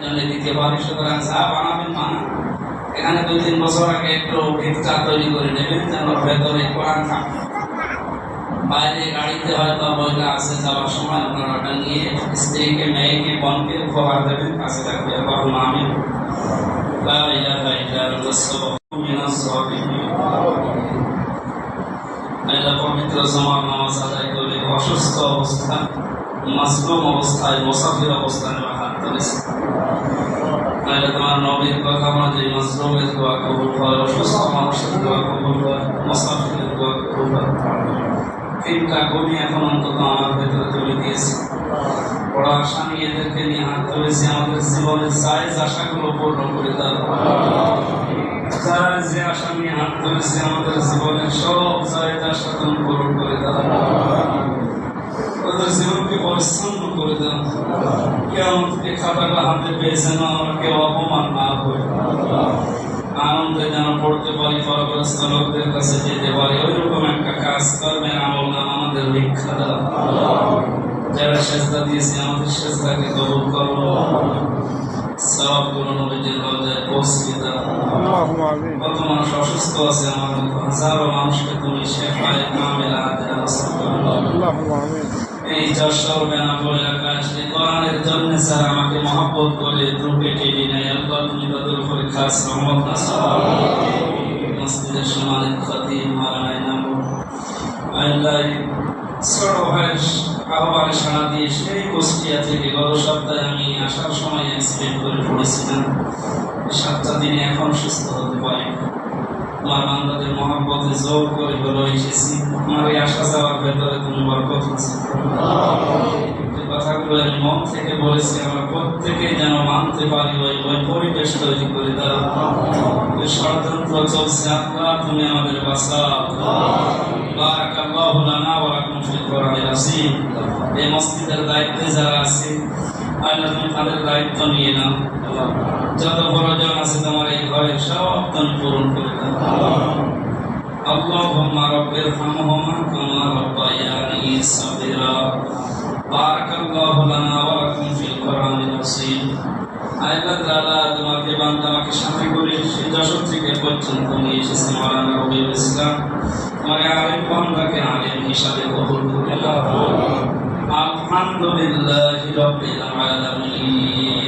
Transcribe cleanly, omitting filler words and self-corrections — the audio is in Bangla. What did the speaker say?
জন্য দিতে পারি। সুতরাং যা বানাবেন বানান, এখানে 2-3 বছর আগে একটু ভিতটা তৈরি করে নেবেন যেন ভেতরে কোরআন থাকে। বাইরে গাড়িতে হয়তো বইটা আছে, যাওয়ার সময় আপনারা ওটা নিয়ে স্ত্রীকে, মেয়েকে, বোনকে উপহার দেবেন, কাছে রাখবে। বলুন আমিন। লা ইলাহা ইল্লাল্লাহ মিনাস সালিহিন। আল্লাহ পবিত্র জুমার নামাজ আদায় করে অসুস্থ অবস্থা, মাসলুম অবস্থায়, মুসাফির অবস্থায় হাত তুলেছে। আল্লাহ তোমার নবীর কথা অনুযায়ী মাসলুমের দোয়া কবুল হয়, অসুস্থ মানুষের দোয়া কবুল হয়, মুসাফিরের দোয়া কবুল হয়। 3টা গুণই এখন অন্তত আমার ভেতরে তুলে দিয়েছে। বড় আশা নিয়ে এদেরকে নিয়ে হাত তুলেছি। আমাদের জীবনের জায়েজ আশাগুলো পূর্ণ করে দাও। যারা যে আশা নিয়ে হাত তুলেছে আমাদের জীবনের সব জায়েজ আশা তুমি পূরণ করে দাও। ওদের জীবনকে পরিচ্ছন্ন করে দাও। কিয়ামতকে খাতাটা হাতে পেয়ে যেন আমরা কেউ অপমান না হই, আনন্দে যেন পড়তে পারি, পরগ্রস্ত লোকদের কাছে যেতে পারি। ওইরকম একটা কাজ কর্মের আমল নাম আমাদের ভিক্ষা দাও। যারা সেজদা দিয়েছে আমাদের সেজদাকে কবুল করো। সওয়াবগুলো নবীজির রওজায় পৌঁছে দাও। কত মানুষ অসুস্থ আছে, আমাদের হাজারো মানুষকে তুমি শেফায়ে কামিলা আজরা নসিব করো। এই যশোর বেনাপোল এলাকায় আসলে কোরআনের জন্য স্যার আমাকে মহব্বত করে দ্রুপে টেনে নেয়। আল্লাহ তুমি তাদের উপরে খাস রহমত নাসিব করো। মসজিদের সম্মানিত খতিব মাওলানা ইনামুল আল্লাহ ছোট ভাইয়ের আহ্বানে সাড়া দিয়ে সেই কুষ্টিয়া থেকে গত সপ্তাহে আমি আসার সময় অ্যাক্সিডেন্ট করে পড়েছিলাম। 7টা দিনে এখন সুস্থ হতে পারি। তোমার বান্দাদের মহব্বতে জোর করে হলো এসেছি। আমার এই আসা যাওয়ার ভেতরে তুমি বরকত নসিব করো। যে কথাগুলো আমি মন থেকে বলেছি আমরা প্রত্যেকেই যেন মানতে পারি, ওই পরিবেশ তৈরি করে দাও। যে ষড়যন্ত্র চলছে আল্লাহ তুমি আমাদের বাঁচাও। বারাকাল্লাহু লানা ওয়া লাকুম ফিল কোরআনিল আযীম। এই মসজিদের দায়িত্বে যারা আছে আল্লাহ তুমি তাদের দায়িত্ব নিয়ে নাও। যত প্রয়োজন আছে তোমার এই ঘরের সব তুমি পূরণ করে দাও। আল্লাহুম্মা রাব্বিরহামহুমা কামা রাব্বায়ানি সাগীরা। বারাকাল্লাহু লানা ওয়া লাকুম ফিল কোরআনিল আযীম। আল্লাহ তাআলা তোমাকে বান্দা আমাকে সাথে করে সেই যশোর থেকে পর্যন্ত নিয়ে এসেছে মাওলানা রবিউল ইসলাম। তোমাকে আলেম বান্দাকে আলেম হিসাবে কবুল করে নাও। আলহামদুলিল্লাহি রাব্বিল আলামিন।